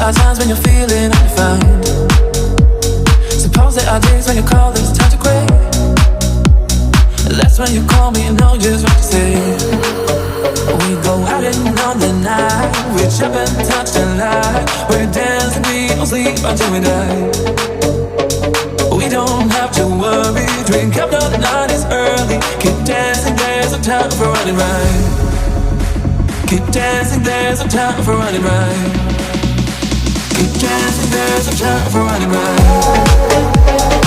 are times when you're feeling undefined. Suppose there are days when you call this time to quit. That's when you call me and know just what to say. We go out and on the night, we jump and touch the light. We dance and we don't sleep until we die. We don't have to worry, drink up till the night is early. Keep dancing, there's no time for running right. Keep dancing, there's no time for running right. Keep dancing, there's no time for running right.